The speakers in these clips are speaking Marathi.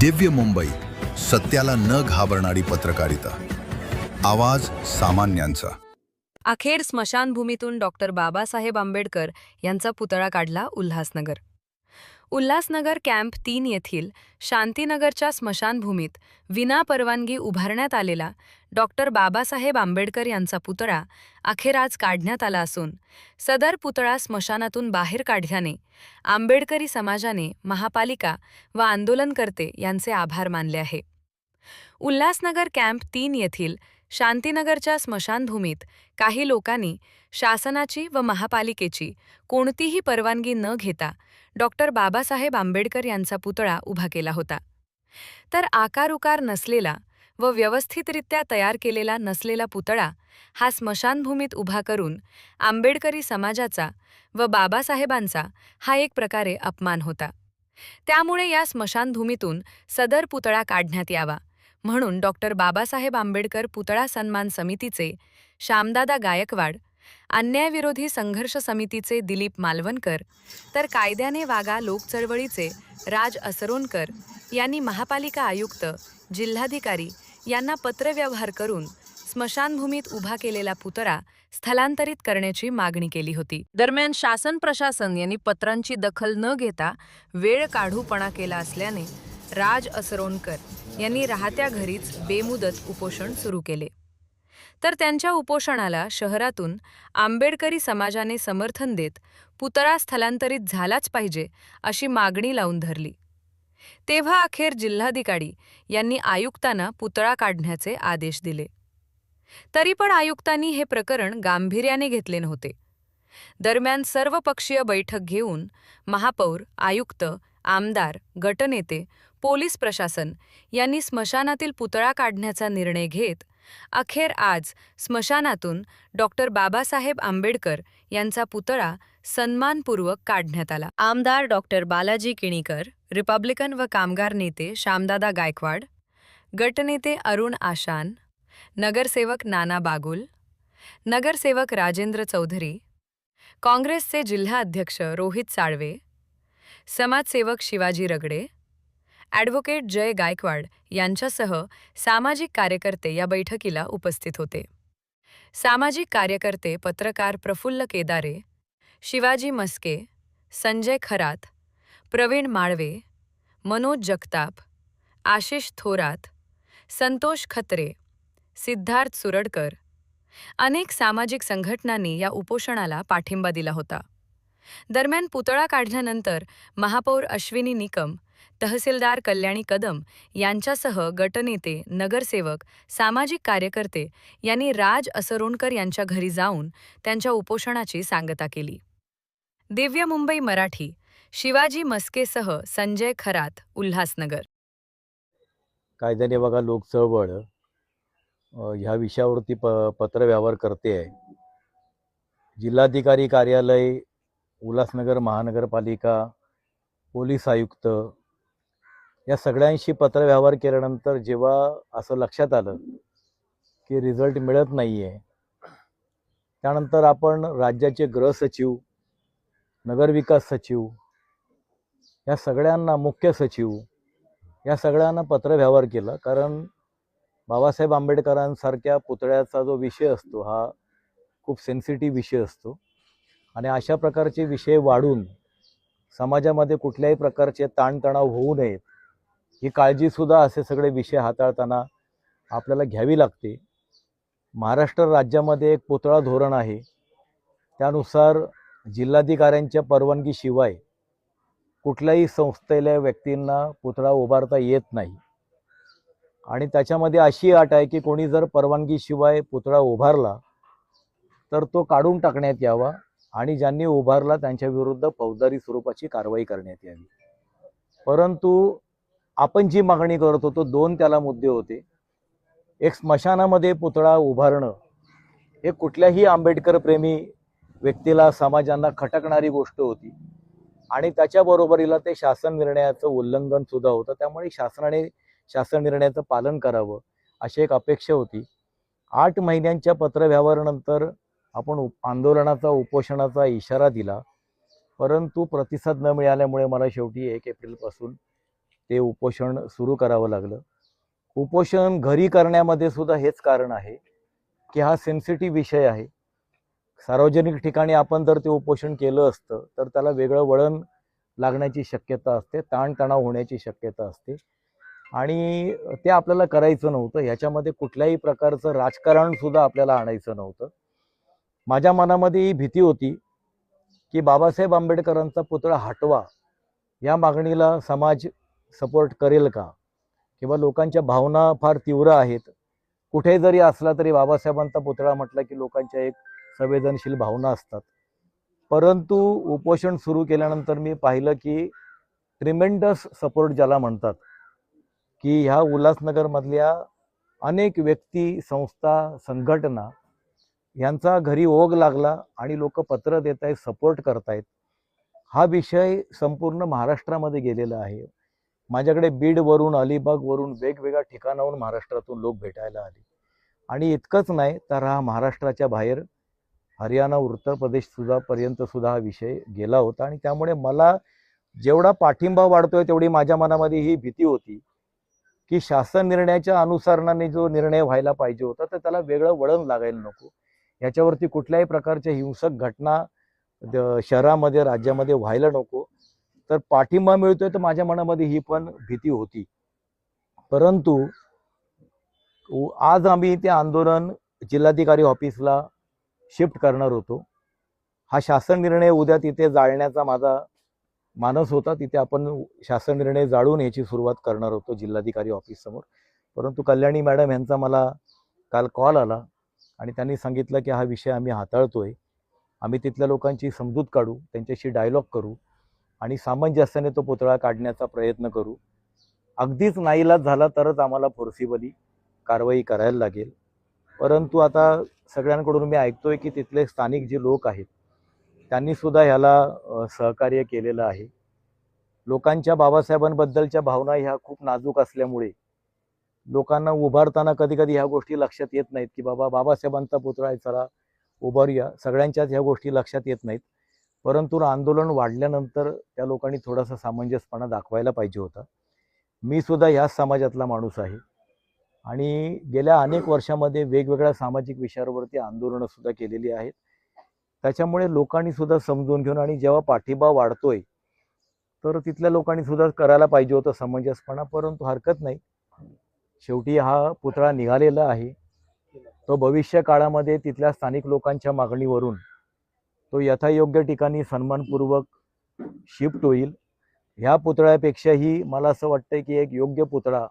दिव्य मुंबई, सत्याला न घाबरणारी पत्रकारिता. आवाज सामान्यांचा. अखेर स्मशानभूमीतून डॉक्टर बाबासाहेब आंबेडकर यांचा पुतळा काढला उल्हासनगर. उल्हासनगर कॅम्प 3 येथील शांतीनगरच्या स्मशानभूमीत विनापरवानगी उभारण्यात आलेला डॉक्टर बाबासाहेब आंबेडकर यांचा पुतळा अखेर आज काढण्यात आला असून सदर पुतळा स्मशानातून बाहेर काढल्याने आंबेडकरी समाजाने महापालिका व आंदोलनकर्ते यांचे आभार मानले आहे. उल्हासनगर कॅम्प 3 येथील शांतीनगरच्या स्मशानभूमीत काही लोकांनी शासनाची व महापालिकेची कोणतीही परवानगी न घेता डॉक्टर बाबासाहेब आंबेडकर यांचा पुतळा उभा केला होता. तर आकार-उकार नसलेला व व्यवस्थितरित्या तयार केलेला नसलेला पुतळा हा स्मशानभूमीत उभा करून आंबेडकरी समाजाचा व बाबासाहेबांचा हा एक प्रकारे अपमान होता. त्यामुळे या स्मशानभूमीतून सदर पुतळा काढण्यात यावा म्हणून डॉक्टर बाबासाहेब आंबेडकर पुतळा सन्मान समितीचे श्यामदादा गायकवाड, अन्यायविरोधी संघर्ष समितीचे दिलीप मालवणकर, तर कायद्याने वागा लोकचळवळीचे राज असरोनकर यांनी महापालिका आयुक्त, जिल्हाधिकारी यांना पत्रव्यवहार करून स्मशानभूमीत उभा केलेला पुतळा स्थलांतरित करण्याची मागणी केली होती. दरम्यान शासन प्रशासन यांनी पत्रांची दखल न घेता वेळ काढूपणा केला असल्याने राज असरोनकर यांनी राहत्या घरीच बेमुदत उपोषण सुरू केले. तर त्यांच्या उपोषणाला शहरातून आंबेडकरी समाजाने समर्थन देत पुतळा स्थलांतरित झालाच पाहिजे अशी मागणी लावून धरली. तेव्हा अखेर जिल्हाधिकारी यांनी आयुक्तांना पुतळा काढण्याचे आदेश दिले. तरी पण आयुक्तांनी हे प्रकरण गांभीर्याने घेतले नव्हते. दरम्यान सर्वपक्षीय बैठक घेऊन महापौर, आयुक्त, आमदार, गटनेते, पोलीस प्रशासन यांनी स्मशानातील पुतळा काढण्याचा निर्णय घेत अखेर आज स्मशानातून डॉक्टर बाबासाहेब आंबेडकर यांचा पुतळा सन्मानपूर्वक काढण्यात आला. आमदार डॉक्टर बालाजी किणीकर, रिपब्लिकन व कामगार नेते श्यामदादा गायकवाड, गटनेते अरुण आशान, नगरसेवक नाना बागुल, नगरसेवक राजेंद्र चौधरी, काँग्रेसचे जिल्हा अध्यक्ष रोहित साळवे, समाजसेवक शिवाजी रगडे, ॲडव्होकेट जय गायकवाड यांच्यासह सामाजिक कार्यकर्ते या बैठकीला उपस्थित होते. सामाजिक कार्यकर्ते पत्रकार प्रफुल्ल केदारे, शिवाजी मस्के, संजय खरात, प्रवीण माळवे, मनोज जगताप, आशिष थोरात, संतोष खत्रे, सिद्धार्थ सुरडकर, अनेक सामाजिक संघटनांनी या उपोषणाला पाठिंबा दिला होता. दरम्यान पुतळा काढल्यानंतर महापौर अश्विनी निकम, तहसीलदार कल्याणी कदम यांच्यासह गटनेते, नगरसेवक, सामाजिक कार्यकर्ते यांनी राज असरोनकर यांच्या घरी जाऊन त्यांच्या उपोषणाची सांगता केली. दिव्य मुंबई मराठी, शिवाजी मस्केसह संजय खरात, उल्हासनगर. कायद्याने बघा लोक चळवळ ह्या विषयावरती पत्रव्यवहार करते आहे. जिल्हाधिकारी कार्यालय, उल्हासनगर महानगरपालिका, पोलीस आयुक्त या सगळ्यांशी पत्रव्यवहार केल्यानंतर जेव्हा असं लक्षात आलं की रिझल्ट मिळत नाही आहे, त्यानंतर आपण राज्याचे गृहसचिव, नगरविकास सचिव या सगळ्यांना, मुख्य सचिव या सगळ्यांना पत्रव्यवहार केला. कारण बाबासाहेब आंबेडकरांसारख्या पुतळ्याचा जो विषय असतो हा खूप सेन्सिटिव्ह विषय असतो आणि अशा प्रकारचे विषय वाढून समाजामध्ये कुठल्याही प्रकारचे ताणतणाव होऊ नयेत ही काळजीसुद्धा असे सगळे विषय हाताळताना आपल्याला घ्यावी लागते. महाराष्ट्र राज्यामध्ये एक पुतळा धोरण आहे. त्यानुसार जिल्हाधिकाऱ्यांच्या परवानगीशिवाय कुठल्याही संस्थेला, व्यक्तींना पुतळा उभारता येत नाही आणि त्याच्यामध्ये अशी अट आहे की कोणी जर परवानगीशिवाय पुतळा उभारला तर तो काढून टाकण्यात यावा आणि ज्यांनी उभारला त्यांच्या विरुद्ध फौजदारी स्वरूपाची कारवाई करण्यात यावी. परंतु आपण जी मागणी करत होतो दोन त्याला मुद्दे होते. एक, स्मशानामध्ये पुतळा उभारणं हे कुठल्याही आंबेडकर प्रेमी व्यक्तीला, समाजांना खटकणारी गोष्ट होती आणि त्याच्याबरोबरीला ते शासन निर्णयाचं उल्लंघन सुद्धा होतं. त्यामुळे शासनाने शासन निर्णयाचं पालन करावं अशी एक अपेक्षा होती. 8 महिन्यांच्या पत्रव्यवहारानंतर आपण आंदोलनाचा, उपोषणाचा इशारा दिला, परंतु प्रतिसाद न मिळाल्यामुळे मला शेवटी 1 एप्रिलपासून ते उपोषण सुरू करावं लागलं. उपोषण घरी करण्यामध्ये सुद्धा हेच कारण आहे की हा सेन्सिटिव्ह विषय आहे. सार्वजनिक ठिकाणी आपण जर ते उपोषण केलं असतं तर त्याला वेगळं वळण लागण्याची शक्यता असते, ताणतणाव होण्याची शक्यता असते आणि ते आपल्याला करायचं नव्हतं. ह्याच्यामध्ये कुठल्याही प्रकारचं राजकारण सुद्धा आपल्याला आणायचं नव्हतं. माझ्या मनामध्ये ही भीती होती की बाबासाहेब आंबेडकरांचा पुतळा हटवा या मागणीला समाज सपोर्ट करेल का, किंवा लोकांच्या भावना फार तीव्र आहेत. कुठे जरी असला तरी बाबासाहेबांचा पुतळा म्हटला की लोकांच्या एक संवेदनशील भावना असतात. परंतु उपोषण सुरू केल्यानंतर मी पाहिलं की ट्रिमेंडस सपोर्ट ज्याला म्हणतात, की ह्या उल्हासनगरमधल्या अनेक व्यक्ती, संस्था, संघटना यांचा घरी ओघ लागला आणि लोक पत्र देत आहेत, सपोर्ट करतायत. हा विषय संपूर्ण महाराष्ट्रामध्ये गेलेला आहे. माझ्याकडे बीडवरून, अलिबागवरून, वेगवेगळ्या ठिकाणाहून महाराष्ट्रातून लोक भेटायला आले. आणि इतकंच नाही तर हा महाराष्ट्राच्या बाहेर हरियाणा, उत्तर प्रदेश सुद्धा पर्यंत सुद्धा हा विषय गेला होता. आणि त्यामुळे मला जेवढा पाठिंबा वाढतोय तेवढी माझ्या मनामध्ये ही भीती होती की शासन निर्णयाच्या अनुसरणाने जो निर्णय व्हायला पाहिजे होता तर त्याला वेगळं वळण लागायला नको. याच्यावरती कुठल्याही प्रकारच्या हिंसक घटना शहरामध्ये, राज्यामध्ये व्हायला नको. तर पाठिंबा मिळतोय तर माझ्या मनामध्ये ही पण भीती होती. परंतु आज आम्ही ते आंदोलन जिल्हाधिकारी ऑफिसला शिफ्ट करणार होतो. हा शासन निर्णय उद्या तिथे जाळण्याचा माझा मानस होता. तिथे आपण शासन निर्णय जाळून याची सुरुवात करणार होतो जिल्हाधिकारी ऑफिस समोर. परंतु कल्याणी मॅडम यांचा मला काल कॉल आला आणि त्यांनी सांगितलं की हा विषय आम्ही हाताळतोय, आम्ही तिथल्या लोकांची समजूत काढू, त्यांच्याशी डायलॉग करू आणि सामंजस्याने तो पुतळा काढण्याचा प्रयत्न करू. अगदीच नाईलाज झाला तरच आम्हाला फोर्सिबली कारवाई करायला लागेल. परंतु आता सगळ्यांकडून मी ऐकतोय की तिथले स्थानिक जे लोक आहेत त्यांनी सुद्धा ह्याला सहकार्य केलेलं आहे. लोकांच्या बाबासाहेबांबद्दलच्या भावना ह्या खूप नाजूक असल्यामुळे लोकांना उभारताना कधी कधी ह्या गोष्टी लक्षात येत नाहीत की बाबासाहेबांचा पुतळा आहे, चला उभारूया. सगळ्यांच्याच ह्या गोष्टी लक्षात येत नाहीत. परंतु आंदोलन वाढल्यानंतर त्या लोकांनी थोडासा सामंजस्यपणा दाखवायला पाहिजे होता. मी सुद्धा ह्याच समाजातला माणूस आहे आणि गेल्या अनेक वर्षामध्ये वेगवेगळ्या सामाजिक विषयावरती आंदोलनं सुद्धा केलेली आहेत. त्याच्यामुळे लोकांनी सुद्धा समजून घेऊन आणि जेव्हा पाठिंबा वाढतोय तर तिथल्या लोकांनी सुद्धा करायला पाहिजे होतं समंजसपणा. परंतु हरकत नाही, शेवटी हा पुतळा निघालेला आहे. तो भविष्य काळामध्ये तिथल्या स्थानिक लोकांच्या मागणीवरून तो यथायोग्य ठिकाणी सन्मानपूर्वक शिफ्ट होईल. ह्या पुतळ्यापेक्षाही मला असं वाटतंय की एक योग्य पुतळा,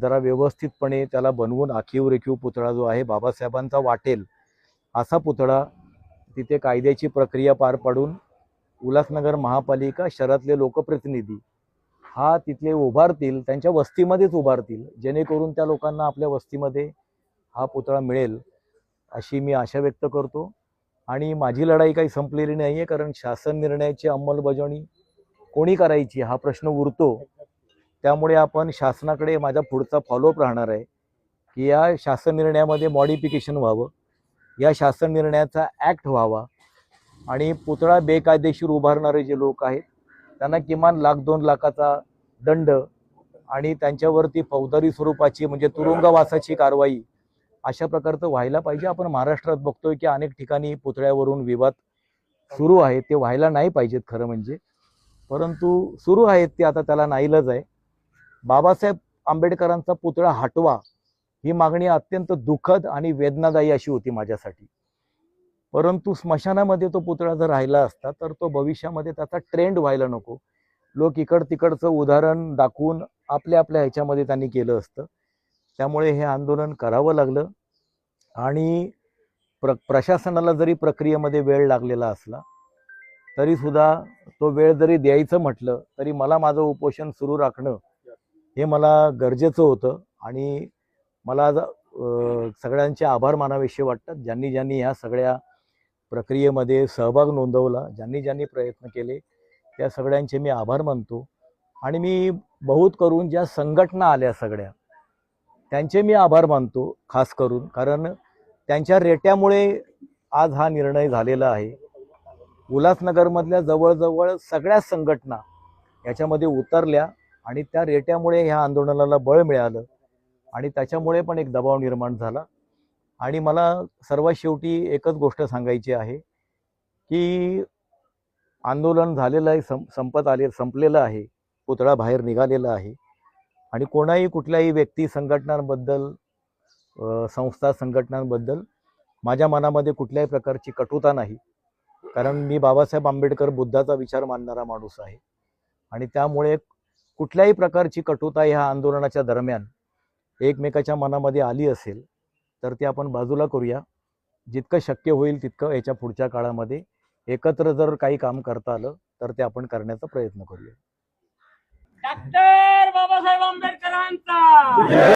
जरा व्यवस्थितपणे त्याला बनवून आखीव रेखीव पुतळा जो आहे बाबासाहेबांचा वाटेल असा पुतळा तिथे कायद्याची प्रक्रिया पार पाडून उल्हासनगर महापालिका, शहरातले लोकप्रतिनिधी हा तिथले उभारतील, त्यांच्या वस्तीमध्येच उभारतील, जेणेकरून त्या लोकांना आपल्या वस्तीमध्ये हा पुतळा मिळेल अशी मी आशा व्यक्त करतो. आणि माझी लढाई काही संपलेली नाही आहे, कारण शासन निर्णयाची अंमलबजावणी कोणी करायची हा प्रश्न उरतो. त्यामुळे आपण शासनाकडे माझा पुढचा फॉलोअप राहणार आहे की या शासन निर्णयामध्ये मॉडिफिकेशन व्हावं, या शासन निर्णयाचा ॲक्ट व्हावा आणि पुतळा बेकायदेशीर उभारणारे जे लोक आहेत त्यांना किमान $1,00,000-2 लाखाचा दंड आणि त्यांच्यावरती फौजदारी स्वरूपाची म्हणजे तुरुंगवासाची कारवाई अशा प्रकारचं व्हायला पाहिजे. आपण महाराष्ट्रात बघतोय की अनेक ठिकाणी पुतळ्यावरून विवाद सुरू आहेत. ते व्हायला नाही पाहिजेत खरं म्हणजे, परंतु सुरू आहेत ते. आता त्याला नाईलाज आहे. बाबासाहेब आंबेडकरांचा पुतळा हटवा ही मागणी अत्यंत दुःखद आणि वेदनादायी अशी होती माझ्यासाठी. परंतु स्मशानामध्ये तो पुतळा जर राहिला असता तर तो भविष्यामध्ये त्याचा ट्रेंड व्हायला नको. लोक इकड तिकडचं उदाहरण दाखवून आपल्या आपल्या ह्याच्यामध्ये त्यांनी केलं असतं. त्यामुळे हे आंदोलन करावं लागलं. आणि प्रशासनाला जरी प्रक्रियेमध्ये वेळ लागलेला असला तरी सुद्धा तो वेळ जरी द्यायचं म्हटलं तरी मला माझं उपोषण सुरू राखणं हे मला गरजेचं होतं. आणि मला सगळ्यांचे आभार मानावेसे वाटतात, ज्यांनी ज्यांनी ह्या सगळ्या प्रक्रियेमध्ये सहभाग नोंदवला, ज्यांनी ज्यांनी प्रयत्न केले त्या सगळ्यांचे मी आभार मानतो. आणि मी बहुत करून ज्या संघटना आल्या सगळ्या त्यांचे मी आभार मानतो खास करून, कारण त्यांच्या रेट्यामुळे आज हा निर्णय झालेला आहे. उल्हासनगरमधल्या जवळजवळ सगळ्या संघटना याच्यामध्ये उतरल्या आणि त्या रेट्यामुळे ह्या आंदोलनाला बळ मिळालं आणि त्याच्यामुळे पण एक दबाव निर्माण झाला. आणि मला सर्वात शेवटी एकच गोष्ट सांगायची आहे की आंदोलन झालेलं आहे, संपलेलं आहे, पुतळा बाहेर निघालेला आहे आणि कोणाही कुठल्याही व्यक्ती संघटनांबद्दल संस्था संघटनांबद्दल माझ्या मनामध्ये कुठल्याही प्रकारची कटुता नाही. कारण मी बाबासाहेब आंबेडकर बुद्धाचा विचार मानणारा माणूस आहे आणि त्यामुळे कुठल्याही प्रकारची कटुता ह्या आंदोलनाच्या दरम्यान एकमेकाच्या मनामध्ये आली असेल तर ते आपण बाजूला करूया. जितकं शक्य होईल तितकं याच्या पुढच्या काळामध्ये एकत्र जर काही काम करता आलं तर ते आपण करण्याचा प्रयत्न करूया. डॉक्टर बाबासाहेब आंबेडकरांचा